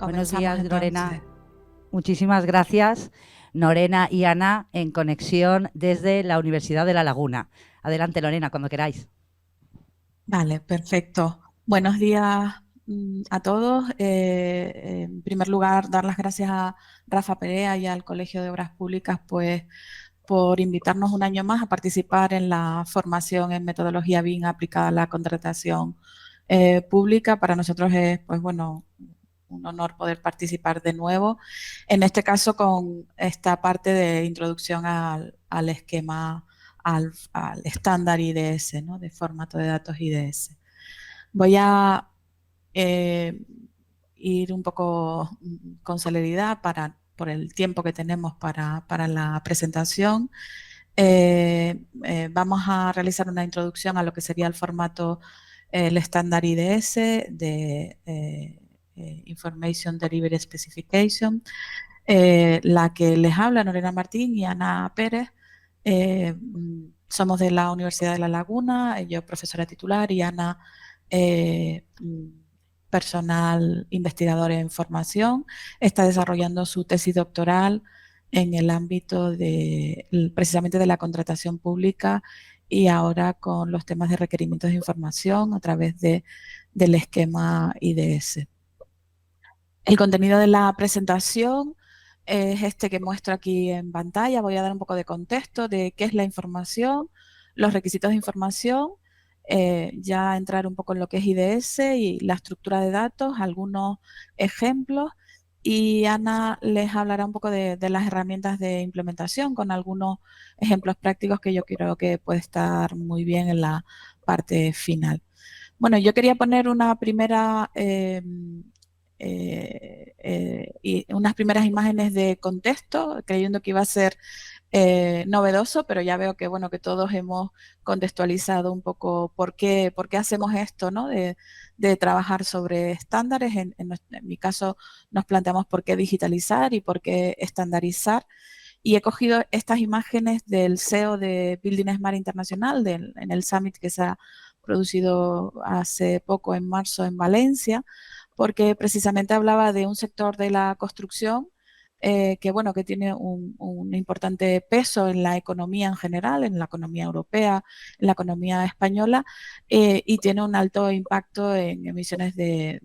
Buenos días, entonces. Lorena. Muchísimas gracias, Lorena y Ana, en conexión desde la Universidad de La Laguna. Adelante, Lorena, cuando queráis. Vale, perfecto. Buenos días a todos. En primer lugar, dar las gracias a Rafa Perea y al Colegio de Obras Públicas, pues, por invitarnos un año más a participar en la formación en metodología BIM aplicada a la contratación pública. Para nosotros es, pues bueno, un honor poder participar de nuevo, en este caso con esta parte de introducción al esquema, al estándar IDS, ¿no? De formato de datos IDS. Voy a eh, ir un poco con celeridad por el tiempo que tenemos para la presentación. Vamos a realizar una introducción a lo que sería el formato, el estándar IDS de Information Delivery Specification. La que les habla, Lorena Martín y Ana Pérez. Somos de la Universidad de La Laguna, yo profesora titular y Ana personal investigador en formación. Está desarrollando su tesis doctoral en el ámbito de precisamente de la contratación pública y ahora con los temas de requerimientos de información a través del esquema IDS. El contenido de la presentación es este que muestro aquí en pantalla. Voy a dar un poco de contexto de qué es la información, los requisitos de información, ya entrar un poco en lo que es IDS y la estructura de datos, algunos ejemplos, y Ana les hablará un poco de las herramientas de implementación con algunos ejemplos prácticos que yo creo que puede estar muy bien en la parte final. Bueno, yo quería poner una primera y unas primeras imágenes de contexto, creyendo que iba a ser novedoso, pero ya veo que bueno que todos hemos contextualizado un poco por qué hacemos esto, ¿no? De trabajar sobre estándares. En mi caso nos planteamos por qué digitalizar y por qué estandarizar. Y he cogido estas imágenes del CEO de Building Smart Internacional, en el summit que se ha producido hace poco en marzo en Valencia, porque precisamente hablaba de un sector de la construcción que, bueno, que tiene un importante peso en la economía en general, en la economía europea, en la economía española, y tiene un alto impacto en emisiones de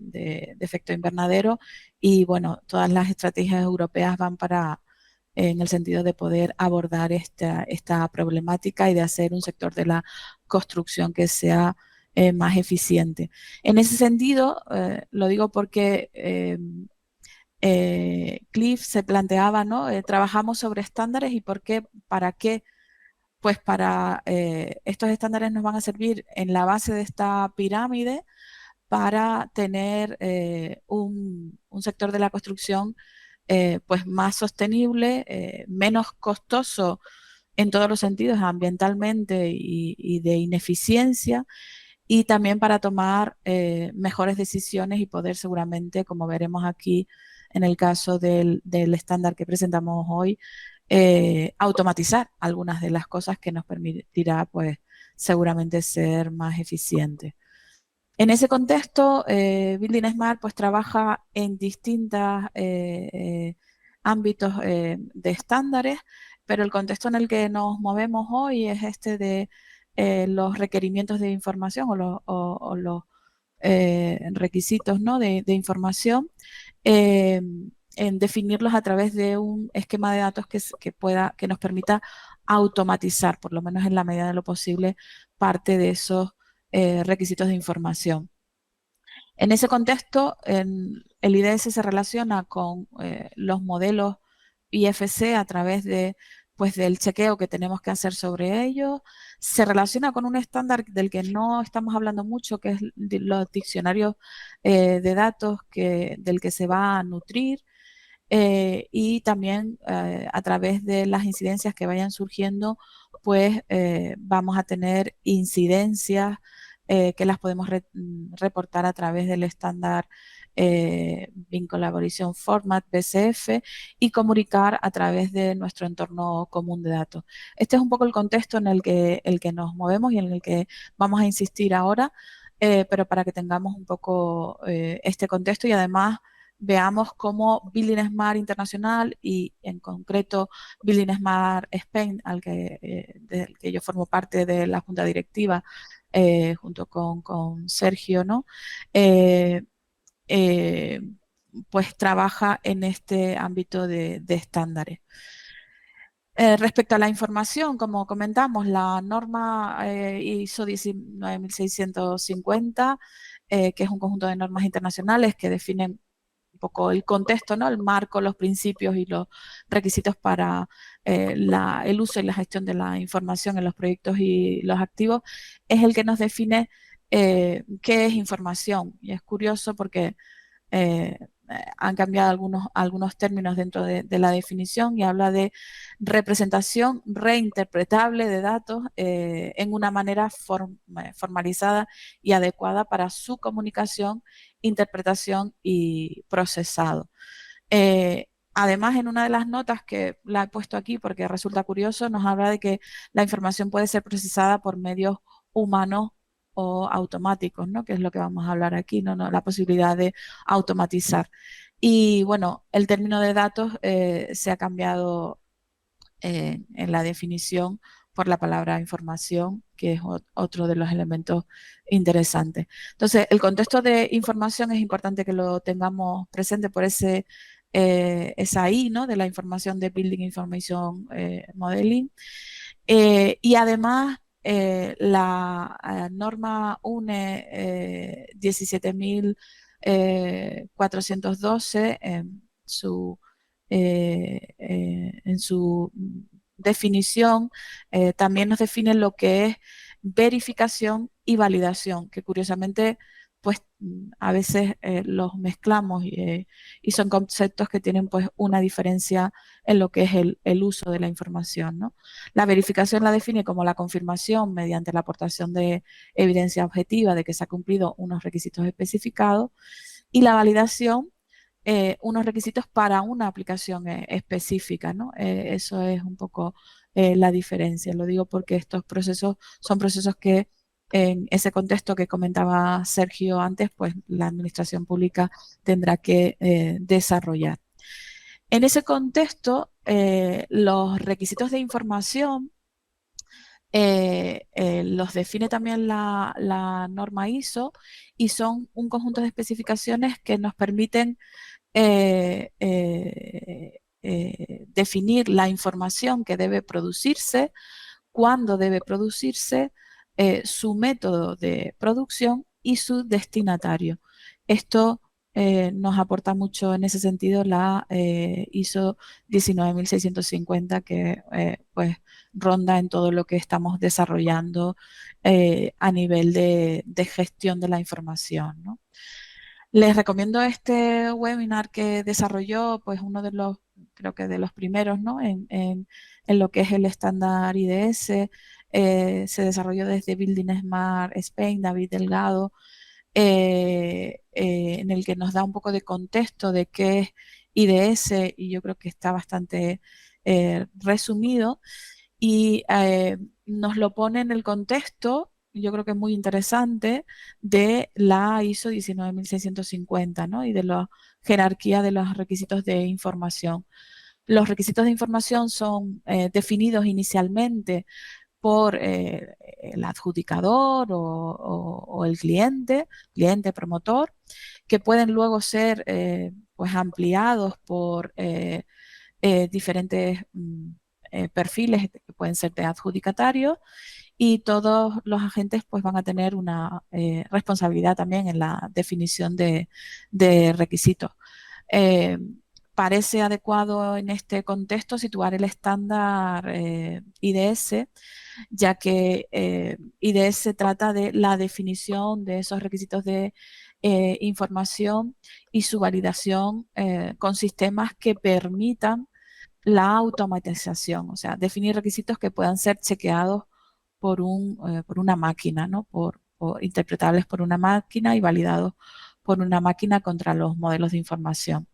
efecto invernadero. Y, bueno, todas las estrategias europeas van en el sentido de poder abordar esta problemática y de hacer un sector de la construcción que sea más eficiente. En ese sentido, lo digo porque Cliff se planteaba, ¿no? Trabajamos sobre estándares y ¿por qué? ¿Para qué? Pues para estos estándares nos van a servir en la base de esta pirámide para tener un sector de la construcción pues más sostenible, menos costoso en todos los sentidos, ambientalmente y de ineficiencia, y también para tomar mejores decisiones y poder seguramente, como veremos aquí en el caso del estándar que presentamos hoy, automatizar algunas de las cosas que nos permitirá pues seguramente ser más eficientes. En ese contexto, Building Smart pues trabaja en distintos ámbitos de estándares, pero el contexto en el que nos movemos hoy es este de los requerimientos de información o los requisitos, ¿no? de información, eh, en definirlos a través de un esquema de datos que nos permita automatizar, por lo menos en la medida de lo posible, parte de esos requisitos de información. En ese contexto, el IDS se relaciona con los modelos IFC a través pues, del chequeo que tenemos que hacer sobre ellos. Se relaciona con un estándar del que no estamos hablando mucho, que es los diccionarios de datos del que se va a nutrir. Y también a través de las incidencias que vayan surgiendo, pues vamos a tener incidencias que las podemos reportar a través del estándar BIM Collaboration Format, BCF, y comunicar a través de nuestro entorno común de datos. Este es un poco el contexto en el que nos movemos y en el que vamos a insistir ahora, pero para que tengamos un poco este contexto y además veamos cómo Building Smart Internacional y en concreto Building Smart Spain, del que yo formo parte de la junta directiva, junto con Sergio, ¿no? Pues trabaja en este ámbito de estándares. Respecto a la información, como comentamos, la norma ISO 19650, que es un conjunto de normas internacionales que definen un poco el contexto, ¿no? El marco, los principios y los requisitos para el uso y la gestión de la información en los proyectos y los activos, es el que nos define qué es información. Y es curioso porque eh, han cambiado algunos términos dentro de la definición y habla de representación reinterpretable de datos en una manera formalizada y adecuada para su comunicación, interpretación y procesado. Además, en una de las notas que la he puesto aquí porque resulta curioso, nos habla de que la información puede ser procesada por medios humanos o automáticos, ¿no? Que es lo que vamos a hablar aquí, ¿no? La posibilidad de automatizar. Y bueno, el término de datos se ha cambiado en la definición por la palabra información, que es otro de los elementos interesantes. Entonces, el contexto de información es importante que lo tengamos presente por esa I, ¿no? De la información de Building Information Modeling. Y además, la norma UNE 17.412 en su definición también nos define lo que es verificación y validación, que curiosamente pues a veces los mezclamos y son conceptos que tienen pues una diferencia en lo que es el uso de la información, ¿no? La verificación la define como la confirmación mediante la aportación de evidencia objetiva de que se ha cumplido unos requisitos especificados y la validación unos requisitos para una aplicación específica, ¿no? Eso es un poco la diferencia. Lo digo porque estos procesos son procesos que en ese contexto que comentaba Sergio antes, pues la administración pública tendrá que desarrollar. En ese contexto, los requisitos de información los define también la norma ISO y son un conjunto de especificaciones que nos permiten definir la información que debe producirse, cuándo debe producirse, su método de producción y su destinatario. Esto nos aporta mucho en ese sentido la ISO 19650 que pues ronda en todo lo que estamos desarrollando a nivel de gestión de la información, ¿no? Les recomiendo este webinar que desarrolló, pues uno de los, creo que de los primeros, ¿no? En lo que es el estándar IDS. Se desarrolló desde Building Smart Spain, David Delgado, en el que nos da un poco de contexto de qué es IDS y yo creo que está bastante resumido y nos lo pone en el contexto, yo creo que es muy interesante, de la ISO 19650, ¿no? Y de la jerarquía de los requisitos de información. Los requisitos de información son definidos inicialmente por el adjudicador o el cliente promotor, que pueden luego ser pues ampliados por diferentes perfiles que pueden ser de adjudicatarios y todos los agentes pues van a tener una responsabilidad también en la definición de requisitos. Eh, parece adecuado en este contexto situar el estándar IDS, ya que IDS trata de la definición de esos requisitos de información y su validación con sistemas que permitan la automatización, o sea, definir requisitos que puedan ser chequeados por una máquina, ¿no? Interpretables por una máquina y validados por una máquina contra los modelos de información.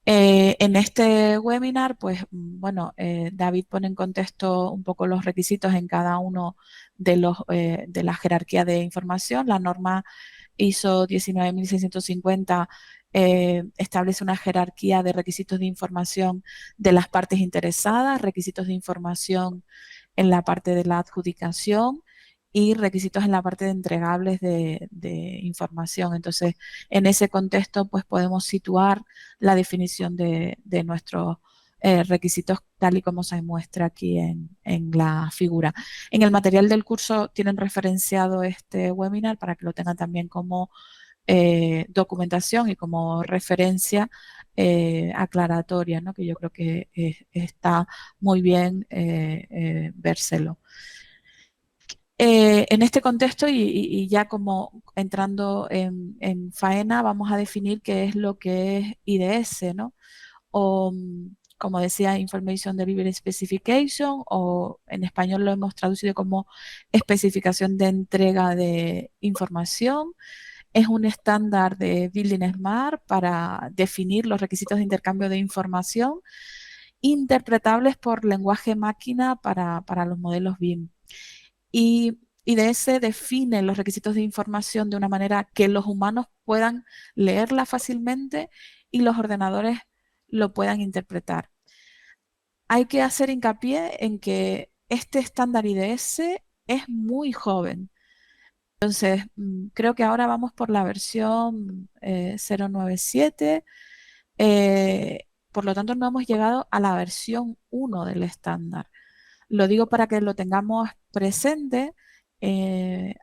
En este webinar, pues, bueno, David pone en contexto un poco los requisitos en cada uno de la jerarquía de información. La norma ISO 19650 establece una jerarquía de requisitos de información de las partes interesadas, requisitos de información en la parte de la adjudicación y requisitos en la parte de entregables de información. Entonces, en ese contexto, pues podemos situar la definición de nuestros requisitos tal y como se muestra aquí en la figura. En el material del curso tienen referenciado este webinar para que lo tengan también como documentación y como referencia aclaratoria, ¿no? Que yo creo que está muy bien vérselo. En este contexto y ya como entrando en faena, vamos a definir qué es lo que es IDS, ¿no? O, como decía, Information Delivery Specification, o en español lo hemos traducido como especificación de entrega de información. Es un estándar de Building Smart para definir los requisitos de intercambio de información interpretables por lenguaje máquina para los modelos BIM. Y IDS define los requisitos de información de una manera que los humanos puedan leerla fácilmente y los ordenadores lo puedan interpretar. Hay que hacer hincapié en que este estándar IDS es muy joven. Entonces, creo que ahora vamos por la versión 097. Por lo tanto, no hemos llegado a la versión 1 del estándar. Lo digo para que lo tengamos presente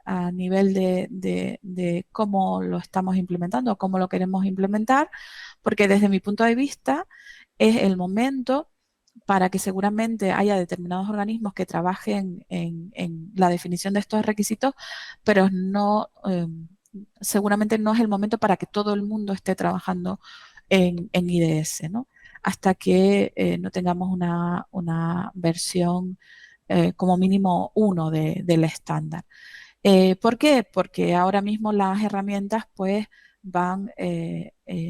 a nivel de cómo lo estamos implementando, cómo lo queremos implementar, porque desde mi punto de vista es el momento para que seguramente haya determinados organismos que trabajen en la definición de estos requisitos, pero no, seguramente no es el momento para que todo el mundo esté trabajando en IDS, ¿no? Hasta que no tengamos una versión como mínimo 1 del estándar. ¿Por qué? Porque ahora mismo las herramientas pues van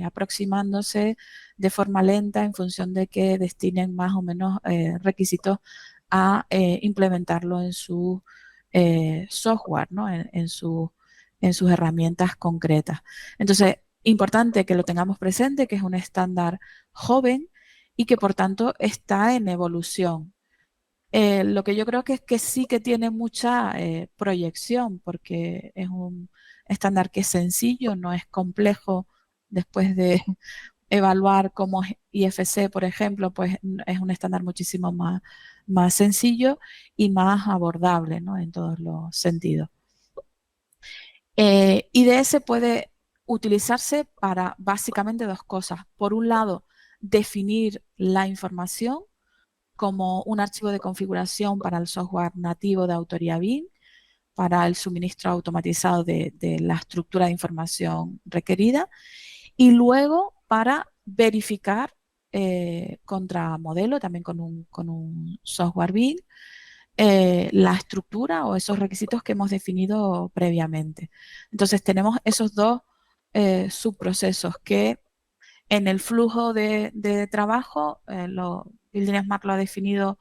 aproximándose de forma lenta en función de que destinen más o menos requisitos a implementarlo en su software, ¿no? En sus herramientas concretas. Entonces, importante que lo tengamos presente, que es un estándar joven y que por tanto está en evolución. Lo que yo creo que es que sí que tiene mucha proyección, porque es un estándar que es sencillo, no es complejo. Después de evaluar como IFC, por ejemplo, pues es un estándar muchísimo más sencillo y más abordable, ¿no? En todos los sentidos. IDS puede utilizarse para básicamente dos cosas. Por un lado, definir la información como un archivo de configuración para el software nativo de autoría BIM, para el suministro automatizado de la estructura de información requerida, y luego para verificar contra modelo, también con un software BIM, la estructura o esos requisitos que hemos definido previamente. Entonces tenemos esos dos subprocesos que en el flujo de trabajo, Building Smart lo ha definido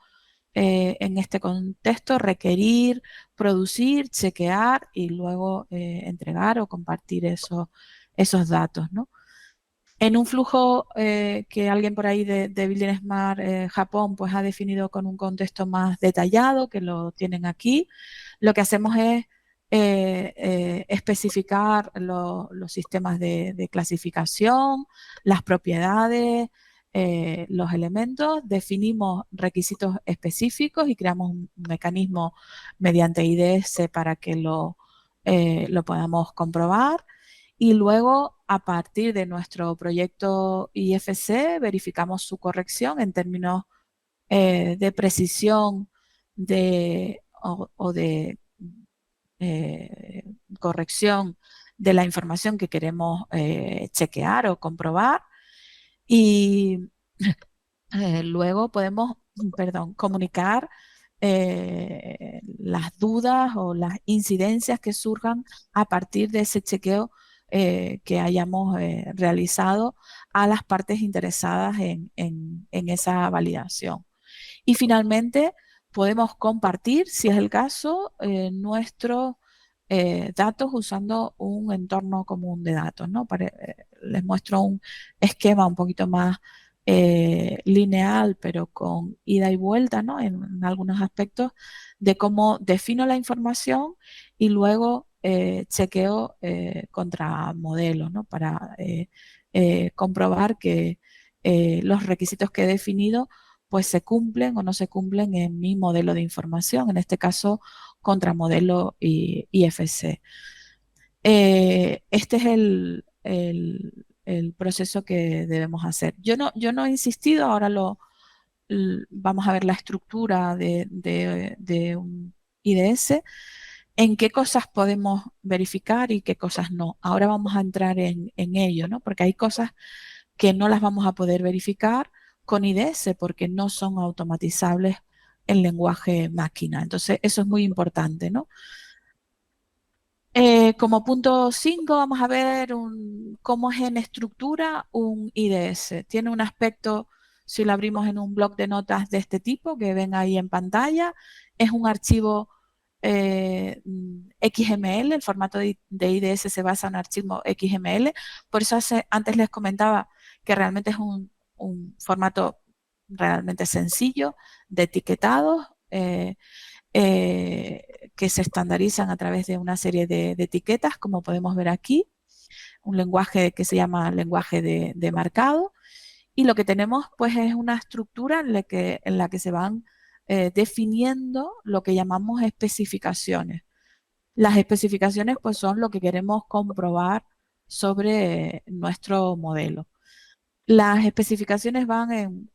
en este contexto: requerir, producir, chequear y luego entregar o compartir esos datos, ¿no? En un flujo que alguien por ahí de Building Smart Japón pues ha definido con un contexto más detallado, que lo tienen aquí, lo que hacemos es especificar los sistemas de clasificación, las propiedades, los elementos, definimos requisitos específicos y creamos un mecanismo mediante IDS para que lo podamos comprobar. Y luego, a partir de nuestro proyecto IFC, verificamos su corrección en términos de precisión o de corrección de la información que queremos chequear o comprobar. Y luego podemos, comunicar las dudas o las incidencias que surjan a partir de ese chequeo que hayamos realizado a las partes interesadas en esa validación. Y finalmente podemos compartir, si es el caso, nuestro datos usando un entorno común de datos, ¿no? Les muestro un esquema un poquito más lineal, pero con ida y vuelta, ¿no? En algunos aspectos de cómo defino la información y luego chequeo contra modelos, ¿no? Para comprobar que los requisitos que he definido pues se cumplen o no se cumplen en mi modelo de información, en este caso contra modelo IFC. Este es el proceso que debemos hacer. Yo no he insistido, ahora vamos a ver la estructura de un IDS, en qué cosas podemos verificar y qué cosas no. Ahora vamos a entrar en ello, ¿no? Porque hay cosas que no las vamos a poder verificar con IDS porque no son automatizables en lenguaje máquina. Entonces, eso es muy importante, ¿no? Como punto 5 vamos a ver cómo es en estructura un IDS. Tiene un aspecto, si lo abrimos en un bloc de notas de este tipo, que ven ahí en pantalla, es un archivo XML, el formato de IDS se basa en archivo XML, por eso antes les comentaba que realmente es un formato realmente sencillo de etiquetados, que se estandarizan a través de una serie de etiquetas, como podemos ver aquí, un lenguaje que se llama lenguaje de marcado, y lo que tenemos pues es una estructura en la que se van definiendo lo que llamamos especificaciones. Las especificaciones pues son lo que queremos comprobar sobre nuestro modelo. Las especificaciones van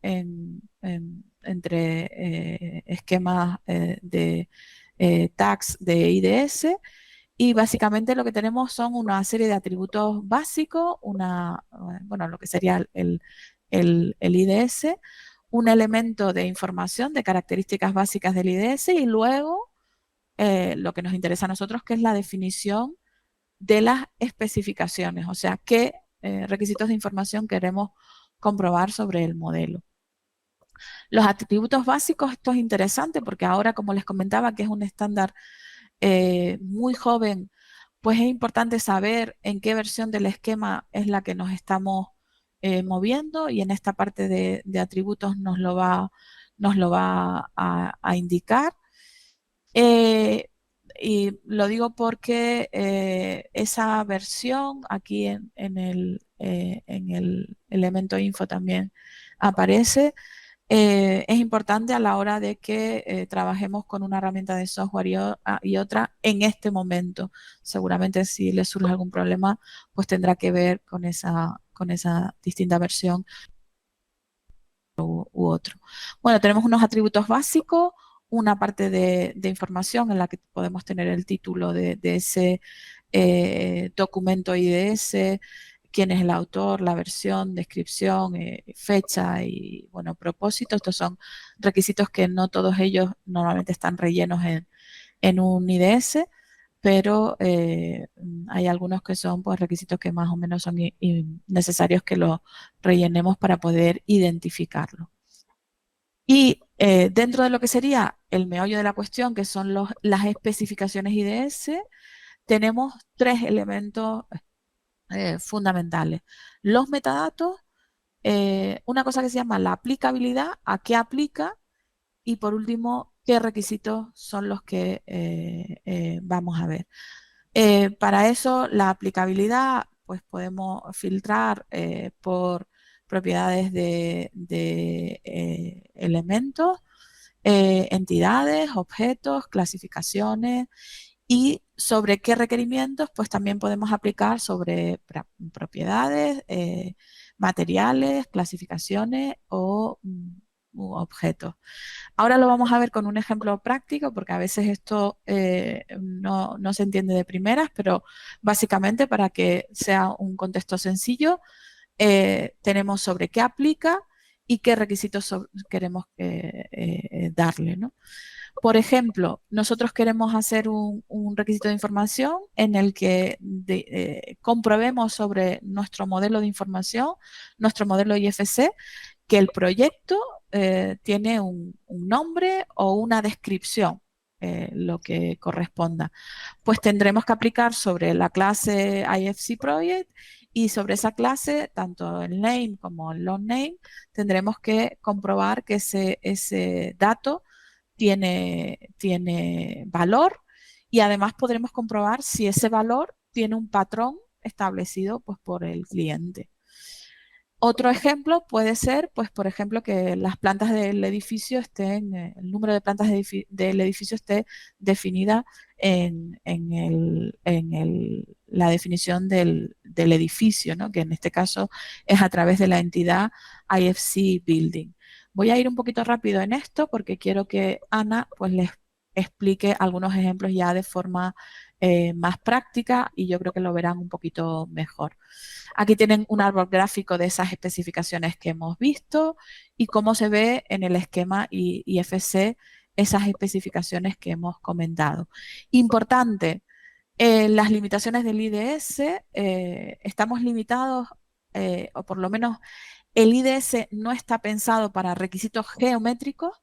entre esquemas de tags de IDS y básicamente lo que tenemos son una serie de atributos básicos, bueno, lo que sería el IDS, un elemento de información de características básicas del IDS y luego lo que nos interesa a nosotros, que es la definición de las especificaciones, o sea, qué requisitos de información queremos comprobar sobre el modelo. Los atributos básicos, esto es interesante porque ahora, como les comentaba, que es un estándar muy joven, pues es importante saber en qué versión del esquema es la que nos estamos moviendo y en esta parte de atributos nos lo va a indicar. Y lo digo porque esa versión aquí en el elemento info también aparece. Es importante a la hora de que trabajemos con una herramienta de software y otra en este momento. Seguramente si le surge algún problema, pues tendrá que ver con esa distinta versión u otro. Bueno, tenemos unos atributos básicos, una parte de información en la que podemos tener el título de ese documento IDS, quién es el autor, la versión, descripción, fecha y, bueno, propósito. Estos son requisitos que no todos ellos normalmente están rellenos en un IDS, pero hay algunos que son pues, requisitos que más o menos son necesarios que los rellenemos para poder identificarlo. Y dentro de lo que sería el meollo de la cuestión, que son las especificaciones IDS, tenemos tres elementos fundamentales. Los metadatos, una cosa que se llama la aplicabilidad, a qué aplica, y por último, qué requisitos son los que vamos a ver. Para eso, la aplicabilidad, pues podemos filtrar por propiedades de elementos, entidades, objetos, clasificaciones y sobre qué requerimientos, pues también podemos aplicar sobre propiedades, materiales, clasificaciones o u objetos. Ahora lo vamos a ver con un ejemplo práctico, porque a veces esto no se entiende de primeras, pero básicamente para que sea un contexto sencillo, tenemos sobre qué aplica y qué requisitos queremos darle, ¿no? Por ejemplo, nosotros queremos hacer un requisito de información en el que comprobemos sobre nuestro modelo de información, nuestro modelo IFC, que el proyecto tiene un nombre o una descripción. lo que corresponda. Pues tendremos que aplicar sobre la clase IFC Project y sobre esa clase, tanto el name como el long name, tendremos que comprobar que ese dato tiene valor y además podremos comprobar si ese valor tiene un patrón establecido pues, por el cliente. Otro ejemplo puede ser, pues, por ejemplo, que las plantas del edificio estén, el número de plantas del edificio esté definida la definición del edificio, ¿no? Que en este caso es a través de la entidad IFC Building. Voy a ir un poquito rápido en esto porque quiero que Ana pues, les explique algunos ejemplos ya de forma más práctica y yo creo que lo verán un poquito mejor. Aquí tienen un árbol gráfico de esas especificaciones que hemos visto y cómo se ve en el esquema IFC esas especificaciones que hemos comentado. Importante, las limitaciones del IDS, estamos limitados, o por lo menos el IDS no está pensado para requisitos geométricos.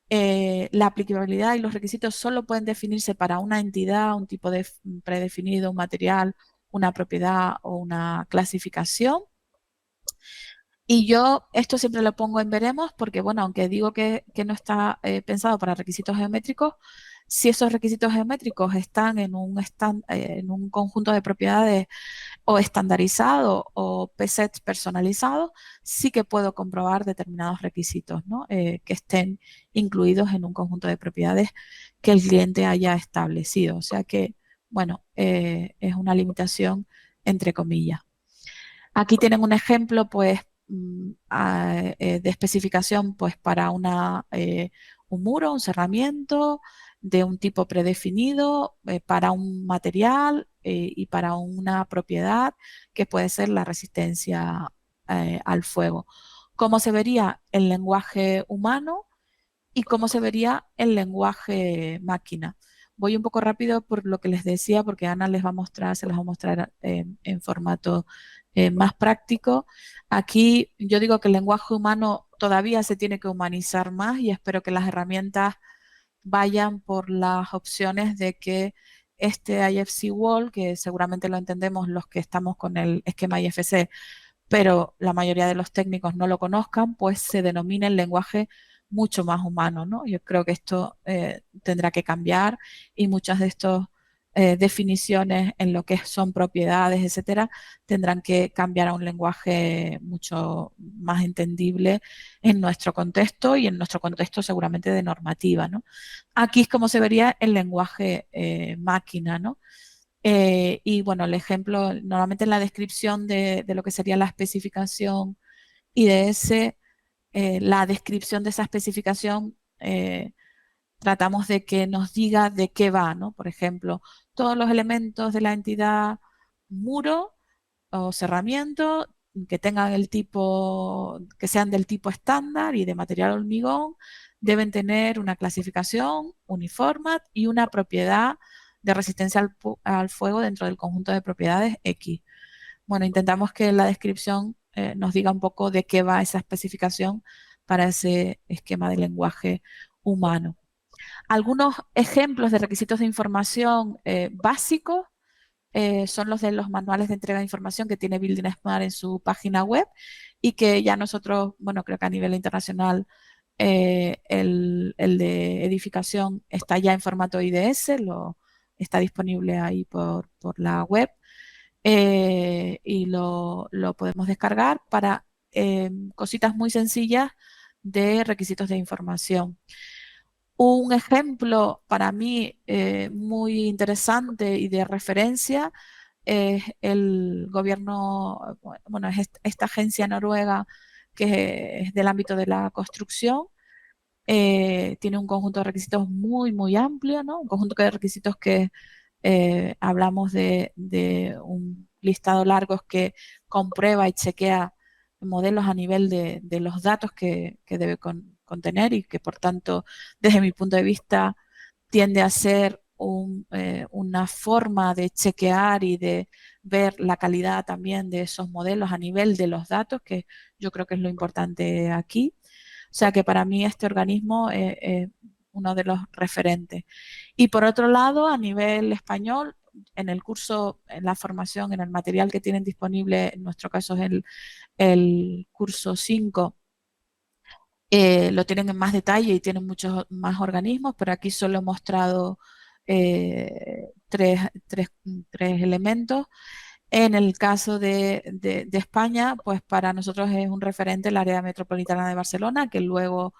La aplicabilidad y los requisitos solo pueden definirse para una entidad, un tipo de predefinido, un material, una propiedad o una clasificación. Y yo esto siempre lo pongo en veremos porque, bueno, aunque digo que no está pensado para requisitos geométricos, si esos requisitos geométricos están en un conjunto de propiedades o estandarizado o PSETs personalizados, sí que puedo comprobar determinados requisitos, ¿no? Que estén incluidos en un conjunto de propiedades que el cliente haya establecido. O sea que, bueno, es una limitación entre comillas. Aquí tienen un ejemplo, pues, de especificación, pues, para un muro, un cerramiento de un tipo predefinido, para un material y para una propiedad que puede ser la resistencia al fuego. ¿Cómo se vería el lenguaje humano y cómo se vería el lenguaje máquina? Voy un poco rápido por lo que les decía, porque Ana les va a mostrar, se las va a mostrar en formato más práctico. Aquí yo digo que el lenguaje humano todavía se tiene que humanizar más y espero que las herramientas vayan por las opciones de que este IFC Wall, que seguramente lo entendemos los que estamos con el esquema IFC, pero la mayoría de los técnicos no lo conozcan, pues se denomina el lenguaje mucho más humano, ¿no? Yo creo que esto tendrá que cambiar y muchas de estas definiciones en lo que son propiedades, etcétera, tendrán que cambiar a un lenguaje mucho más entendible en nuestro contexto y en nuestro contexto seguramente de normativa, ¿no? Aquí es como se vería el lenguaje máquina, ¿no? Y bueno, el ejemplo, normalmente en la descripción de lo que sería la especificación IDS, la descripción de esa especificación, tratamos de que nos diga de qué va, ¿no? Por ejemplo, todos los elementos de la entidad muro o cerramiento que tengan el tipo, que sean del tipo estándar y de material hormigón, deben tener una clasificación, uniforme y una propiedad de resistencia al fuego dentro del conjunto de propiedades X. Bueno, intentamos que la descripción nos diga un poco de qué va esa especificación para ese esquema de lenguaje humano. Algunos ejemplos de requisitos de información básicos son los de los manuales de entrega de información que tiene Building Smart en su página web y que ya nosotros, bueno, creo que a nivel internacional el de edificación está ya en formato IDS, está disponible ahí por la web y lo podemos descargar para cositas muy sencillas de requisitos de información. Un ejemplo para mí muy interesante y de referencia es el gobierno, bueno, es esta agencia noruega que es del ámbito de la construcción. Tiene un conjunto de requisitos muy amplio, ¿no? Un conjunto de requisitos que hablamos de un listado largo que comprueba y chequea modelos a nivel de los datos que debe contener y que por tanto, desde mi punto de vista, tiende a ser una forma de chequear y de ver la calidad también de esos modelos a nivel de los datos, que yo creo que es lo importante aquí. O sea que para mí este organismo uno de los referentes. Y por otro lado, a nivel español, en el curso, en la formación, en el material que tienen disponible, en nuestro caso es el curso 5, lo tienen en más detalle y tienen muchos más organismos, pero aquí solo he mostrado tres elementos. En el caso de España, pues para nosotros es un referente el área metropolitana de Barcelona, que luego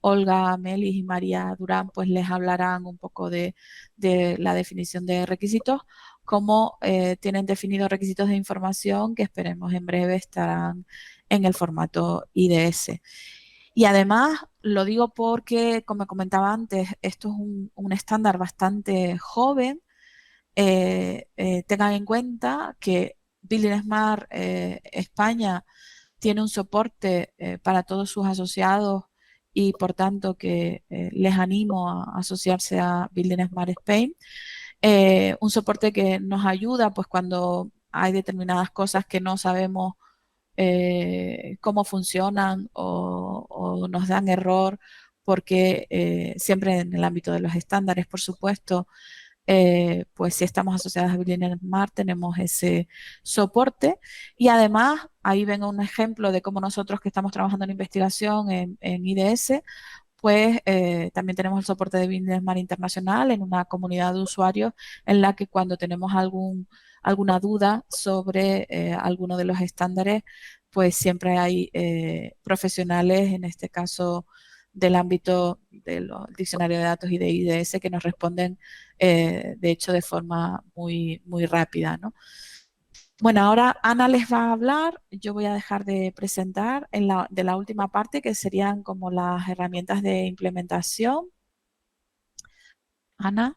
Olga Melis y María Durán pues les hablarán un poco de la definición de requisitos, como tienen definidos requisitos de información que esperemos en breve estarán en el formato IDS. Y además, lo digo porque, como comentaba antes, esto es un estándar bastante joven. Tengan en cuenta que Building Smart España tiene un soporte para todos sus asociados y por tanto que les animo a asociarse a Building Smart Spain. Un soporte que nos ayuda pues cuando hay determinadas cosas que no sabemos cómo funcionan o nos dan error, porque siempre en el ámbito de los estándares, por supuesto, pues si estamos asociadas a Building Smart tenemos ese soporte. Y además ahí ven un ejemplo de cómo nosotros que estamos trabajando en investigación en IDS, pues también tenemos el soporte de Building Smart Internacional en una comunidad de usuarios en la que cuando tenemos alguna duda sobre alguno de los estándares, pues siempre hay profesionales, en este caso del ámbito del diccionario de datos y de IDS, que nos responden de hecho de forma muy, muy rápida, ¿no? Bueno, ahora Ana les va a hablar. Yo voy a dejar de presentar de la última parte, que serían como las herramientas de implementación. Ana.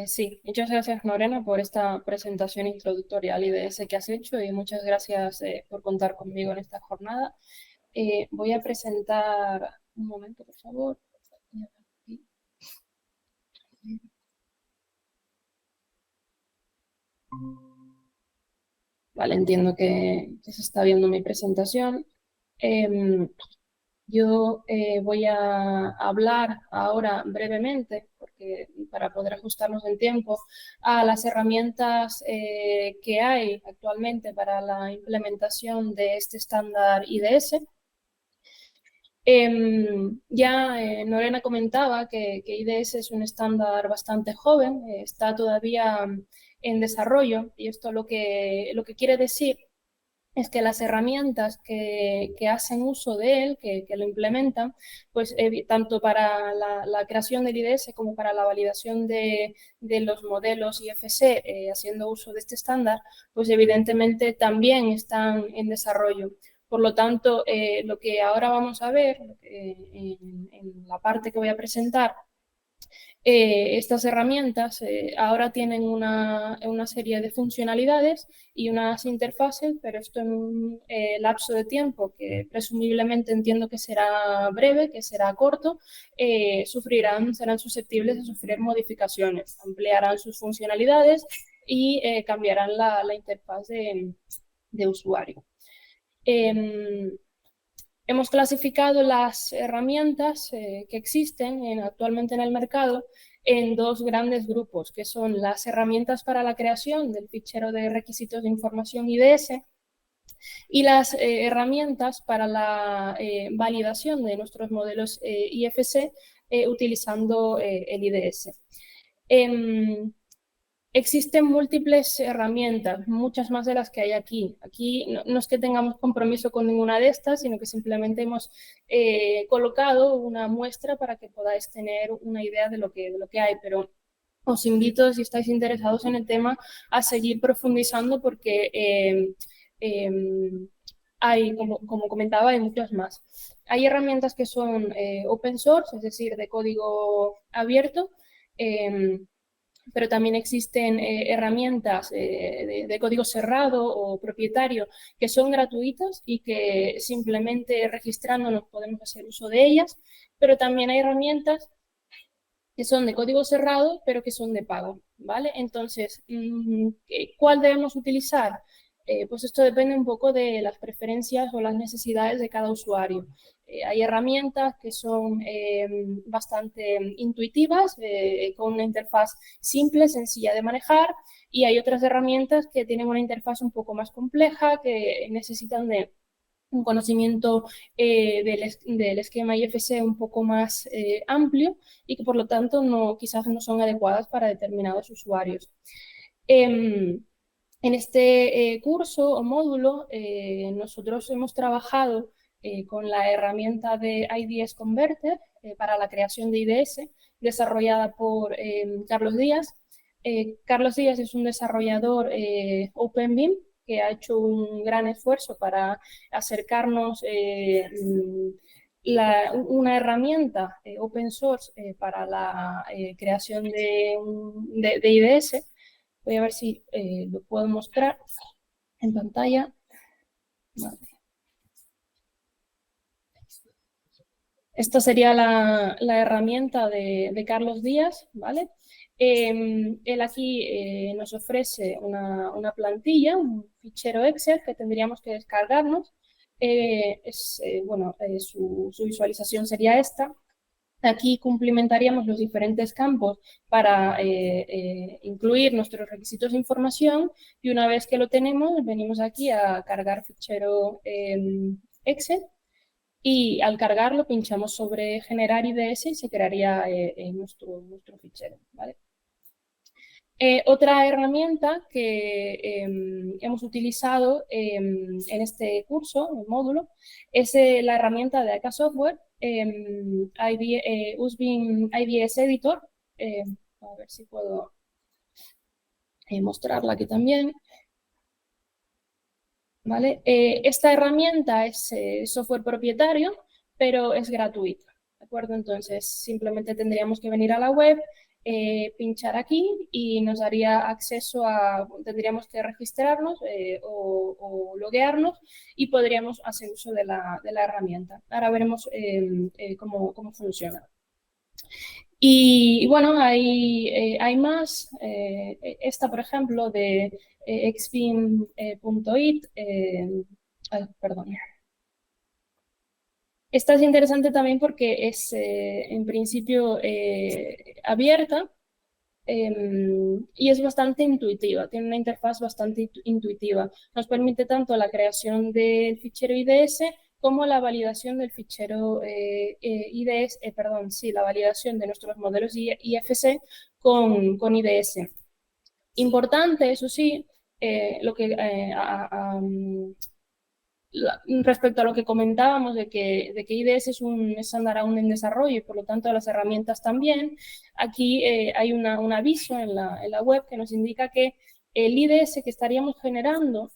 Sí, muchas gracias Lorena por esta presentación introductoria al IDS que has hecho y muchas gracias por contar conmigo en esta jornada. Voy a presentar, un momento por favor. Vale, entiendo que se está viendo mi presentación. Yo voy a hablar ahora brevemente, porque para poder ajustarnos en tiempo, a las herramientas que hay actualmente para la implementación de este estándar IDS. Ya Lorena comentaba que IDS es un estándar bastante joven, está todavía en desarrollo, y esto lo que quiere decir es que las herramientas que hacen uso de él, que lo implementan, pues tanto para la creación del IDS como para la validación de los modelos IFC haciendo uso de este estándar, pues evidentemente también están en desarrollo. Por lo tanto, lo que ahora vamos a ver en la parte que voy a presentar, estas herramientas ahora tienen una serie de funcionalidades y unas interfaces, pero esto en un lapso de tiempo que presumiblemente entiendo que será breve, que será corto, serán susceptibles de sufrir modificaciones, ampliarán sus funcionalidades y cambiarán la interfaz de usuario. Hemos clasificado las herramientas que existen actualmente en el mercado en dos grandes grupos, que son las herramientas para la creación del fichero de requisitos de información IDS y las herramientas para la validación de nuestros modelos IFC utilizando el IDS. Existen múltiples herramientas, muchas más de las que hay aquí. Aquí no es que tengamos compromiso con ninguna de estas, sino que simplemente hemos colocado una muestra para que podáis tener una idea de lo que hay, pero os invito, si estáis interesados en el tema, a seguir profundizando porque hay, como comentaba, hay muchas más. Hay herramientas que son open source, es decir, de código abierto, pero también existen herramientas de código cerrado o propietario que son gratuitas y que simplemente registrándonos podemos hacer uso de ellas, pero también hay herramientas que son de código cerrado, pero que son de pago, ¿vale? Entonces, ¿cuál debemos utilizar? Pues esto depende un poco de las preferencias o las necesidades de cada usuario. Hay herramientas que son bastante intuitivas, con una interfaz simple, sencilla de manejar, y hay otras herramientas que tienen una interfaz un poco más compleja, que necesitan de un conocimiento del esquema IFC un poco más amplio y que por lo tanto quizás no son adecuadas para determinados usuarios. En este curso o módulo nosotros hemos trabajado con la herramienta de IDS Converter para la creación de IDS, desarrollada por Carlos Díaz. Carlos Díaz es un desarrollador OpenBIM que ha hecho un gran esfuerzo para acercarnos una herramienta open source para la creación de IDS. Voy a ver si lo puedo mostrar en pantalla. Vale. Esta sería la herramienta de Carlos Díaz, ¿vale? Él aquí nos ofrece una plantilla, un fichero Excel que tendríamos que descargarnos. Su visualización sería esta. Aquí complementaríamos los diferentes campos para incluir nuestros requisitos de información, y una vez que lo tenemos, venimos aquí a cargar fichero Excel, y al cargarlo pinchamos sobre generar IDS y se crearía nuestro fichero, ¿vale? Otra herramienta que hemos utilizado en este curso, en el módulo, es la herramienta de AK Software, USB IDS Editor. A ver si puedo mostrarla aquí también. ¿Vale? Esta herramienta es software propietario, pero es gratuita, ¿de acuerdo? Entonces, simplemente tendríamos que venir a la web, pinchar aquí y nos daría acceso tendríamos que registrarnos o loguearnos y podríamos hacer uso de la herramienta. Ahora veremos cómo funciona. Y bueno, hay más. Esta, por ejemplo, de xbim.it. Perdón. Esta es interesante también porque es, en principio, abierta y es bastante intuitiva. Tiene una interfaz bastante intuitiva. Nos permite tanto la creación del fichero IDS como la validación del fichero IDS, la validación de nuestros modelos IFC con IDS. Importante, eso sí, respecto a lo que comentábamos de que IDS es un estándar aún en desarrollo y por lo tanto las herramientas también, aquí hay un aviso en la web que nos indica que el IDS que estaríamos generando,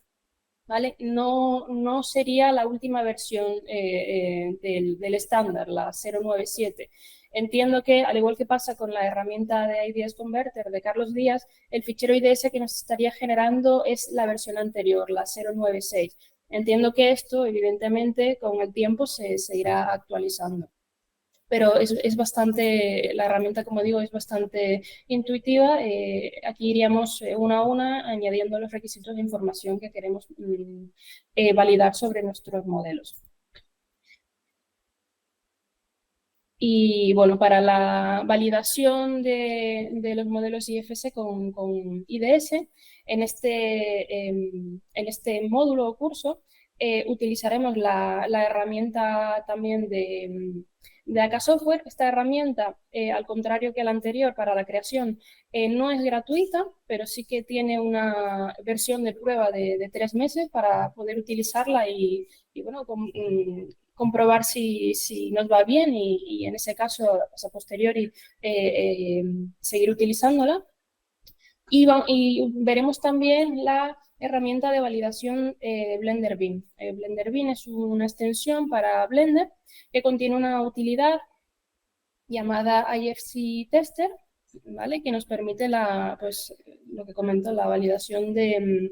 ¿vale? No sería la última versión del estándar, la 097. Entiendo que, al igual que pasa con la herramienta de IDS Converter de Carlos Díaz, el fichero IDS que nos estaría generando es la versión anterior, la 096. Entiendo que esto, evidentemente, con el tiempo se irá actualizando. Pero es bastante, la herramienta, como digo, es bastante intuitiva. Aquí iríamos una a una añadiendo los requisitos de información que queremos validar sobre nuestros modelos. Y bueno, para la validación de los modelos IFC con IDS, en este módulo o curso utilizaremos la herramienta también de AK Software. Esta herramienta, al contrario que la anterior para la creación, no es gratuita, pero sí que tiene una versión de prueba de 3 meses para poder utilizarla y bueno, comprobar si nos va bien y en ese caso, pues a posteriori, seguir utilizándola. Y veremos también la herramienta de validación Blender BIM. Blender BIM es una extensión para Blender que contiene una utilidad llamada IFC Tester, ¿vale? Que nos permite lo que comento, la validación de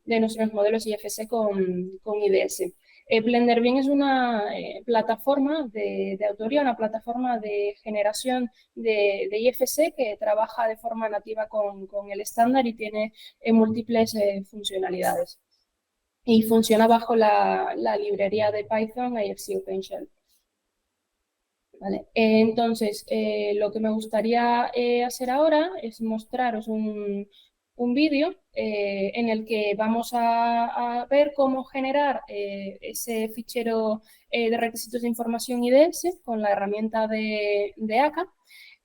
nuestros modelos IFC con IDS. Blender BIM es una plataforma de autoría, una plataforma de generación de IFC que trabaja de forma nativa con el estándar y tiene múltiples funcionalidades. y funciona bajo la librería de Python IFC OpenShell. ¿Vale? Entonces, lo que me gustaría hacer ahora es mostraros un vídeo en el que vamos a ver cómo generar ese fichero de requisitos de información IDS con la herramienta de ACA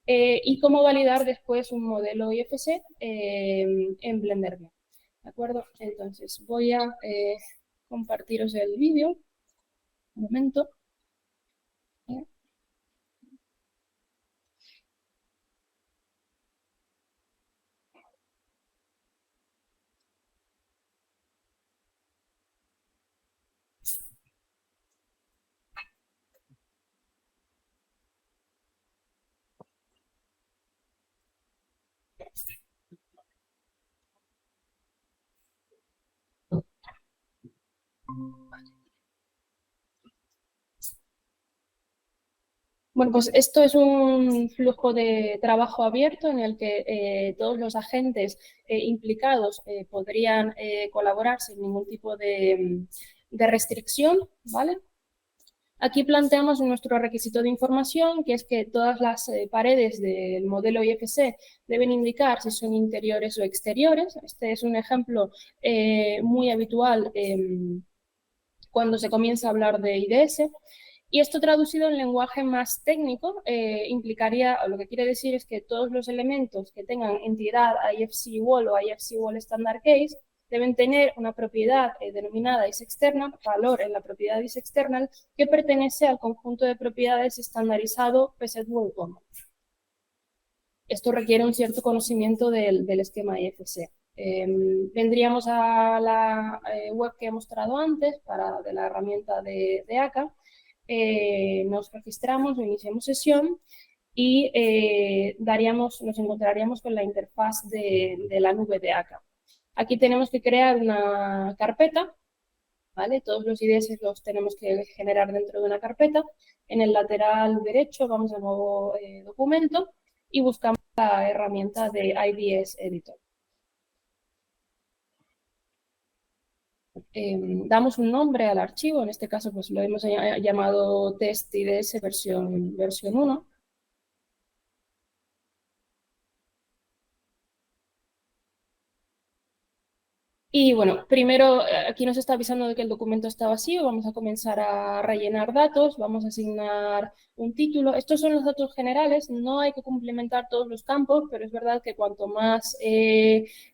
y cómo validar después un modelo IFC en Blender. ¿De acuerdo? Entonces, voy a compartiros el vídeo. Un momento. Bueno, pues esto es un flujo de trabajo abierto en el que todos los agentes implicados podrían colaborar sin ningún tipo de restricción, ¿vale? Aquí planteamos nuestro requisito de información, que es que todas las paredes del modelo IFC deben indicar si son interiores o exteriores. Este es un ejemplo muy habitual cuando se comienza a hablar de IDS. Y esto traducido en lenguaje más técnico implicaría, o lo que quiere decir es que todos los elementos que tengan entidad IFC Wall o IFC Wall Standard Case deben tener una propiedad denominada isExternal, valor en la propiedad isExternal, que pertenece al conjunto de propiedades estandarizado PSET-Wall Common. Esto requiere un cierto conocimiento del esquema IFC. Vendríamos a la web que he mostrado antes de la herramienta de ACA. Nos registramos, iniciamos sesión y nos encontraríamos con la interfaz de la nube de ACA. Aquí tenemos que crear una carpeta, ¿vale? Todos los IDS los tenemos que generar dentro de una carpeta. En el lateral derecho vamos a nuevo documento y buscamos la herramienta de IDS Editor. Damos un nombre al archivo, en este caso pues lo hemos llamado test IDS versión 1. Y bueno, primero aquí nos está avisando de que el documento está vacío, vamos a comenzar a rellenar datos, vamos a asignar un título. Estos son los datos generales, no hay que complementar todos los campos, pero es verdad que cuanto más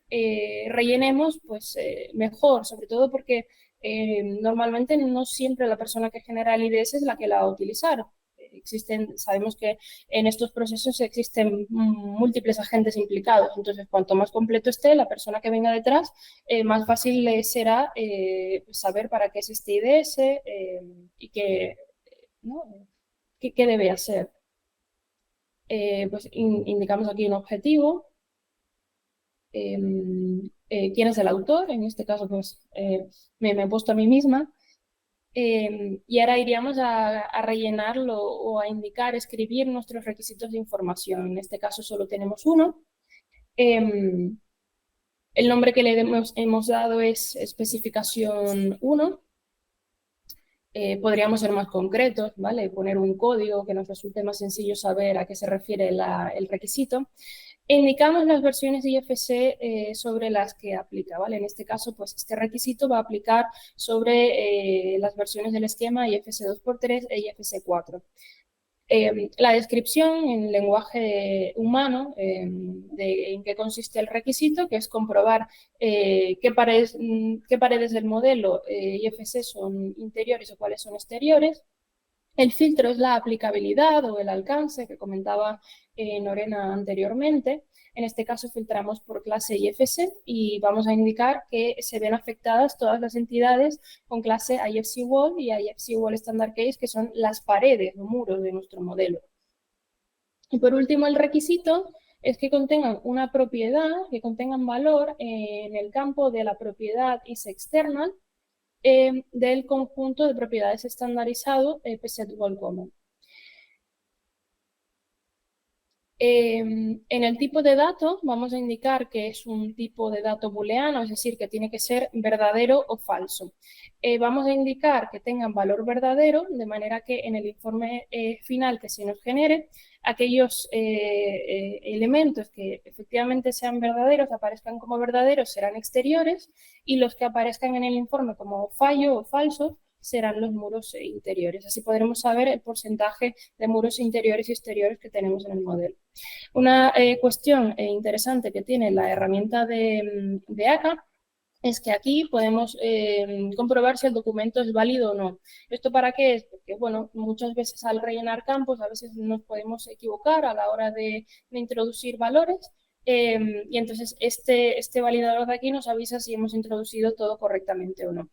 rellenemos, pues mejor, sobre todo porque normalmente no siempre la persona que genera el IDS es la que la va a utilizar. Sabemos que en estos procesos existen múltiples agentes implicados, entonces cuanto más completo esté la persona que venga detrás, más fácil le será saber para qué es este IDS y qué debe hacer. Pues indicamos aquí un objetivo, quién es el autor, en este caso pues me he puesto a mí misma. Y ahora iríamos a rellenarlo o a indicar, escribir nuestros requisitos de información. En este caso solo tenemos uno. El nombre que le hemos dado es especificación 1. Podríamos ser más concretos, ¿vale? Poner un código que nos resulte más sencillo saber a qué se refiere el requisito. Indicamos las versiones de IFC sobre las que aplica, ¿vale? En este caso, pues este requisito va a aplicar sobre las versiones del esquema IFC 2x3 e IFC 4. La descripción en lenguaje humano en qué consiste el requisito, que es comprobar qué paredes del modelo IFC son interiores o cuáles son exteriores. El filtro es la aplicabilidad o el alcance que comentaba Norena anteriormente. En este caso filtramos por clase IFC y vamos a indicar que se ven afectadas todas las entidades con clase IFC Wall y IFC Wall Standard Case, que son las paredes o muros de nuestro modelo. Y por último, el requisito es que contengan una propiedad, que contengan valor en el campo de la propiedad isExternal del conjunto de propiedades estandarizado PSET Wall Common. En el tipo de dato vamos a indicar que es un tipo de dato booleano, es decir, que tiene que ser verdadero o falso. Vamos a indicar que tengan valor verdadero, de manera que en el informe final que se nos genere, aquellos elementos que efectivamente sean verdaderos, aparezcan como verdaderos, serán exteriores, y los que aparezcan en el informe como fallo o falsos serán los muros interiores. Así podremos saber el porcentaje de muros interiores y exteriores que tenemos en el modelo. Una cuestión interesante que tiene la herramienta de ACA es que aquí podemos comprobar si el documento es válido o no. ¿Esto para qué es? Porque, bueno, muchas veces al rellenar campos a veces nos podemos equivocar a la hora de introducir valores, y entonces este validador de aquí nos avisa si hemos introducido todo correctamente o no.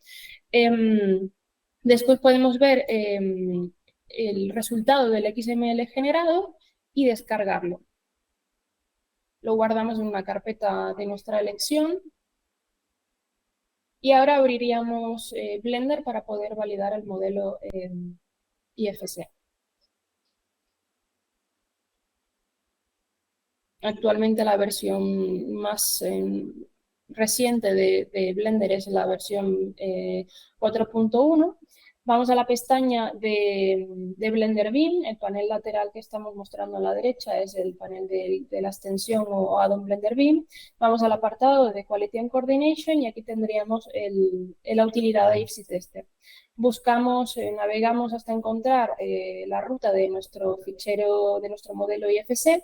Después podemos ver el resultado del XML generado y descargarlo. Lo guardamos en una carpeta de nuestra elección. Y ahora abriríamos Blender para poder validar el modelo IFC. Actualmente la versión más reciente de Blender es la versión 4.1. Vamos a la pestaña de Blender Beam. El panel lateral que estamos mostrando a la derecha es el panel de la extensión o add-on Blender Beam. Vamos al apartado de Quality and Coordination y aquí tendríamos la utilidad de IFC Tester. Buscamos, navegamos hasta encontrar la ruta de nuestro fichero, de nuestro modelo IFC.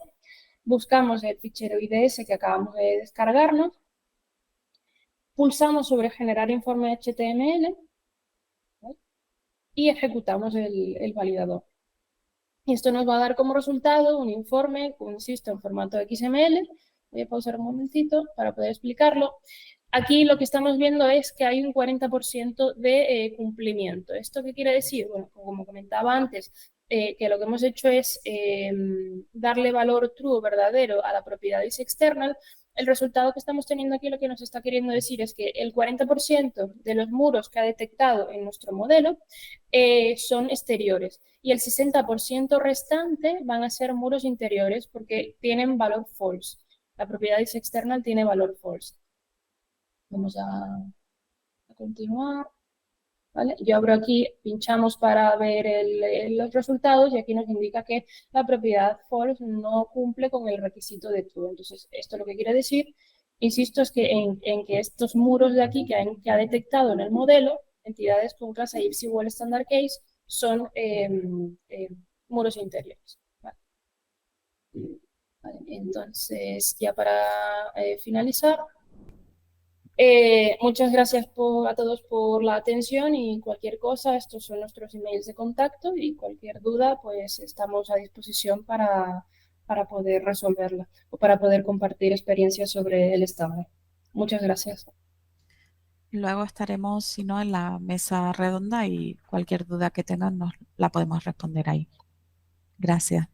Buscamos el fichero IDS que acabamos de descargarnos. Pulsamos sobre generar informe HTML, ¿vale? Y ejecutamos el validador. Y esto nos va a dar como resultado un informe, insisto, en formato XML. Voy a pausar un momentito para poder explicarlo. Aquí lo que estamos viendo es que hay un 40% de cumplimiento. ¿Esto qué quiere decir? Bueno, como comentaba antes, que lo que hemos hecho es darle valor true o verdadero a la propiedad isExternal. El resultado que estamos teniendo aquí lo que nos está queriendo decir es que el 40% de los muros que ha detectado en nuestro modelo son exteriores y el 60% restante van a ser muros interiores porque tienen valor false. La propiedad isExternal tiene valor false. Vamos a continuar. ¿Vale? Yo abro aquí, pinchamos para ver los resultados y aquí nos indica que la propiedad false no cumple con el requisito de true. Entonces, esto lo que quiere decir, insisto, es que en que estos muros de aquí que ha detectado en el modelo, entidades con clase IPSI Wall Standard Case, son muros interiores. ¿Vale? Vale, entonces, ya para finalizar, muchas gracias a todos por la atención y cualquier cosa, estos son nuestros emails de contacto y cualquier duda, pues estamos a disposición para poder resolverla o para poder compartir experiencias sobre el estándar. Muchas gracias. Luego estaremos, si no, en la mesa redonda y cualquier duda que tengan nos la podemos responder ahí. Gracias.